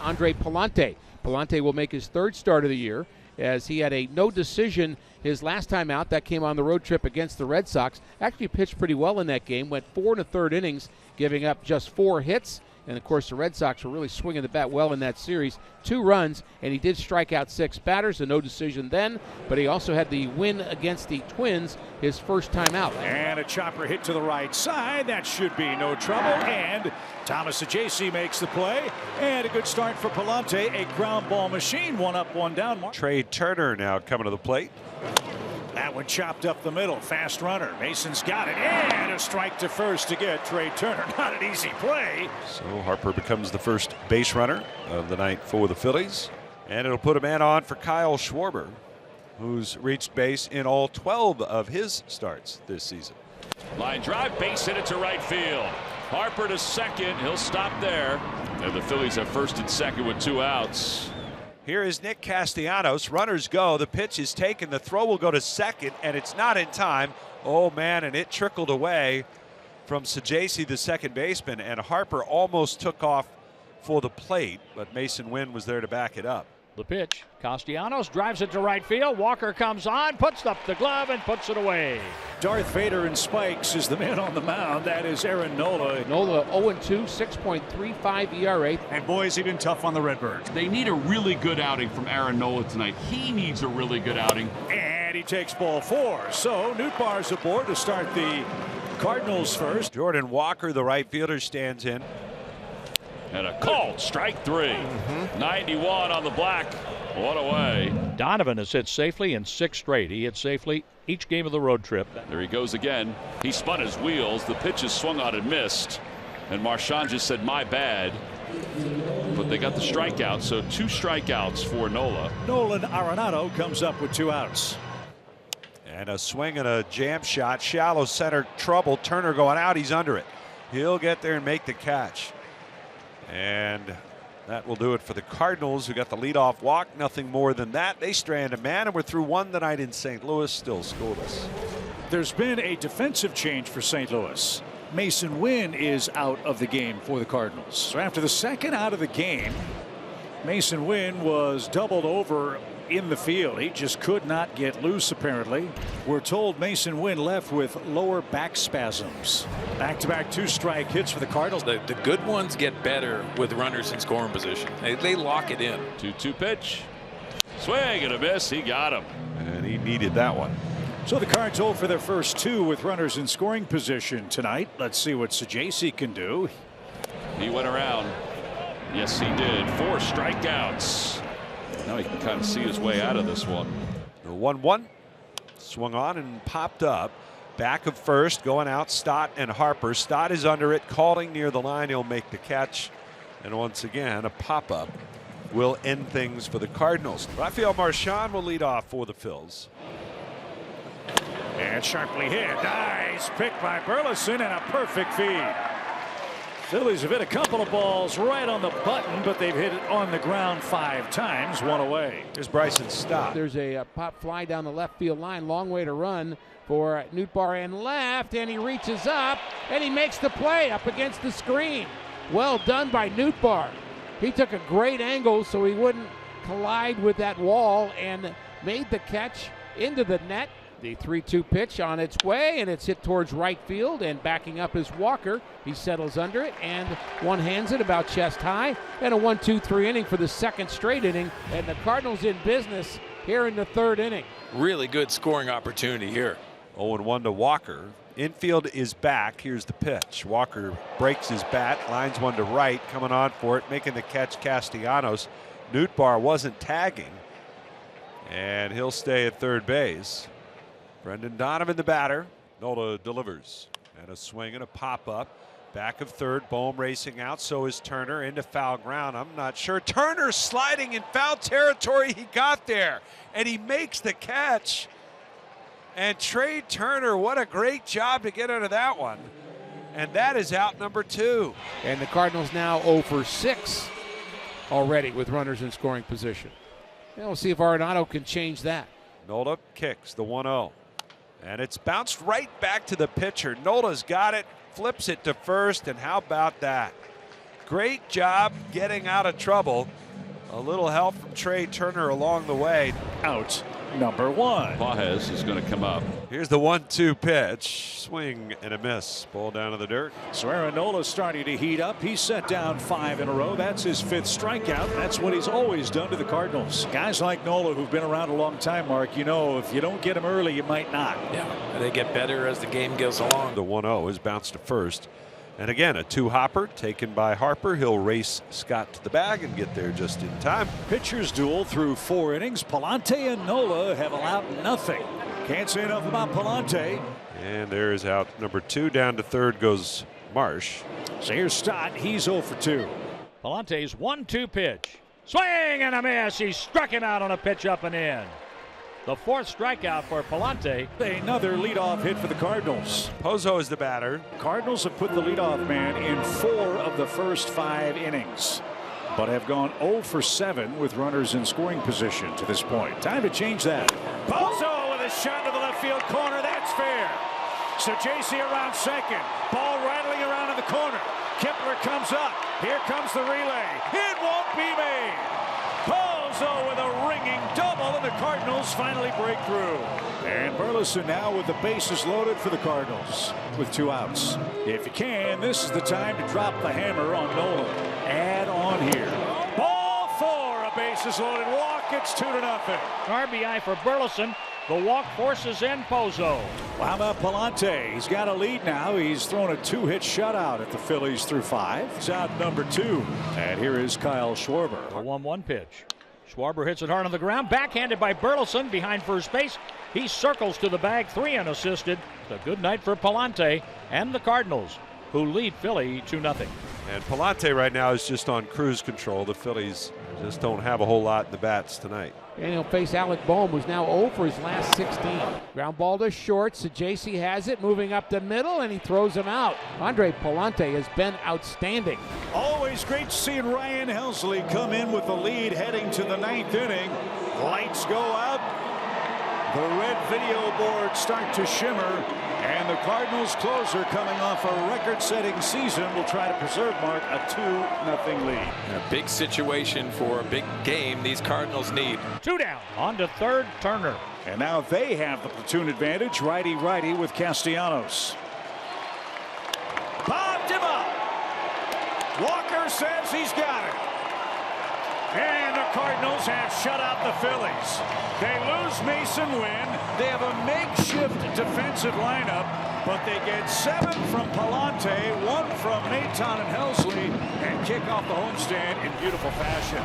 Andre Palante. Palante will make his third start of the year, as he had a no decision his last time out. That came on the road trip against the Red Sox. Actually pitched pretty well in that game. Went 4 1/3 innings, giving up just 4 hits. And, of course, the Red Sox were really swinging the bat well in that series. 2 runs, and he did strike out 6 batters, a no decision then. But he also had the win against the Twins his first time out. And a chopper hit to the right side. That should be no trouble. And Thomas Saggese makes the play. And a good start for Palante. A ground ball machine. 1 up, 1 down. Trey Turner now coming to the plate. That one chopped up the middle. Fast runner. Mason's got it. And a strike to first to get Trey Turner. Not an easy play. So Harper becomes the first base runner of the night for the Phillies. And it'll put a man on for Kyle Schwarber, who's reached base in all 12 of his starts this season. Line drive, base hit it to right field. Harper to second. He'll stop there. And the Phillies have first and second with 2 outs. Here is Nick Castellanos. Runners go. The pitch is taken. The throw will go to second, and it's not in time. Oh, man, and it trickled away from Saggese, the second baseman, and Harper almost took off for the plate, but Mason Wynn was there to back it up. The pitch. Castellanos drives it to right field. Walker comes on, puts up the glove, and puts it away. Darth Vader and Spikes is the man on the mound. That is Aaron Nola. Nola 0-2, 6.35 ERA. And boy, has he been tough on the Redbirds. They need a really good outing from Aaron Nola tonight. He needs a really good outing. And he takes ball 4. So Nootbaar's aboard to start the Cardinals first. Jordan Walker, the right fielder, stands in. And a called strike 3. 91 on the black. 1 away. Donovan has hit safely in 6 straight. He hit safely each game of the road trip. There he goes again. He spun his wheels. The pitch is swung on and missed. And Marchand just said, my bad. But they got the strikeout. So 2 strikeouts for Nola. Nolan Arenado comes up with 2 outs. And a swing and a jam shot. Shallow center trouble. Turner going out. He's under it. He'll get there and make the catch. And that will do it for the Cardinals, who got the leadoff walk. Nothing more than that. They strand a man, and we're through one tonight in St. Louis, still scoreless. There's been a defensive change for St. Louis. Mason Wynn is out of the game for the Cardinals. So after the second out of the game, Mason Wynn was doubled over in the field. He just could not get loose, apparently. We're told Mason Wynn left with lower back spasms. Back-to-back 2-strike hits for the Cardinals. The good ones get better with runners in scoring position. They lock it in. 2-2 pitch. Swing and a miss. He got him. And he needed that one. So the Cards hold for their first 2 with runners in scoring position tonight. Let's see what Saggese can do. He went around. Yes, he did. 4 strikeouts. Now he can kind of see his way out of this one. The 1-1 swung on and popped up. Back of first, going out Stott and Harper. Stott is under it, calling near the line. He'll make the catch. And once again, a pop-up will end things for the Cardinals. Rafael Marchand will lead off for the Phils. And sharply hit. Nice pick by Burleson and a perfect feed. Phillies have hit a couple of balls right on the button, but they've hit it on the ground 5 times. 1 away. Here's Bryson Stott. There's a pop fly down the left field line. Long way to run for Nootbaar and left, and he reaches up, and he makes the play up against the screen. Well done by Nootbaar. He took a great angle so he wouldn't collide with that wall and made the catch into the net. The 3-2 pitch on its way, and it's hit towards right field, and backing up is Walker. He settles under it and one-hands it about chest high, and a 1-2-3 inning for the second straight inning, and the Cardinals in business here in the 3rd inning. Really good scoring opportunity here. 0-1 to Walker. Infield is back. Here's the pitch. Walker breaks his bat, lines one to right, coming on for it, making the catch Castellanos. Nootbaar wasn't tagging, and he'll stay at third base. Brendan Donovan, the batter. Nola delivers. And a swing and a pop-up. Back of third. Bohm racing out. So is Turner into foul ground. I'm not sure. Turner sliding in foul territory. He got there. And he makes the catch. And Trey Turner, what a great job to get under that one. And that is out number 2. And the Cardinals now 0 for 6 already with runners in scoring position. And we'll see if Arenado can change that. Nola kicks the 1-0. And it's bounced right back to the pitcher. Nola's got it, flips it to first, and how about that? Great job getting out of trouble. A little help from Trey Turner along the way. Out number 1. Pages is going to come up. Here's the 1-2 pitch. Swing and a miss. Ball down to the dirt. So Aaron Nola's starting to heat up. He's set down 5 in a row. That's his 5th strikeout. That's what he's always done to the Cardinals. Guys like Nola who've been around a long time, Mark, you know, if you don't get him early, you might not. Yeah, they get better as the game goes along. The 1-0 is bounced to first. And again, a 2-hopper taken by Harper. He'll race Scott to the bag and get there just in time. Pitchers duel through 4 innings. Palante and Nola have allowed nothing. Can't say enough about Palante. And there's out number 2. Down to third goes Marsh. So here's Stott. He's 0 for 2. Palante's 1-2 pitch. Swing and a miss. He struck him out on a pitch up and in. The 4th strikeout for Palante. Another leadoff hit for the Cardinals. Pozo is the batter. Cardinals have put the leadoff man in 4 of the first 5 innings, but have gone 0 for 7 with runners in scoring position to this point. Time to change that. Pozo with a shot to the left field corner. That's fair. So JC around second. Ball rattling around in the corner. Kepler comes up. Here comes the relay. It won't be made. Pozo with a ringing double, and the Cardinals finally break through. And Burleson now with the bases loaded for the Cardinals with 2 outs. If you can, this is the time to drop the hammer on Nolan. Add on here. Ball 4, a bases loaded walk. It's 2-0. RBI for Burleson. The walk forces in Pozo. Well, how about Palante? He's got a lead now. He's thrown a 2-hit shutout at the Phillies through 5. It's out number 2. And here is Kyle Schwarber. A 1-1 pitch. Schwarber hits it hard on the ground. Backhanded by Burleson behind first base. He circles to the bag, 3 unassisted. It's a good night for Palante and the Cardinals, who lead Philly 2-0. And Palante right now is just on cruise control. The Phillies just don't have a whole lot in the bats tonight. And he'll face Alec Boehm, who's now 0 for his last 16. Ground ball to short. JC has it, moving up the middle, and he throws him out. Andre Palante has been outstanding. Always great to see Ryan Helsley come in with the lead heading to the 9th inning. Lights go out. The red video boards start to shimmer. And the Cardinals closer, coming off a record-setting season, will try to preserve, Mark, a 2-0 lead. A big situation for a big game these Cardinals need. 2 down. On to third, Turner. And now they have the platoon advantage, righty-righty with Castellanos. Popped him up. Walker says he's got it. And the Cardinals have shut out the Phillies. They lose Mason Wynn. They have a makeshift defensive lineup, but they get 7 from Palante, 1 from Maton and Helsley, and kick off the homestand in beautiful fashion.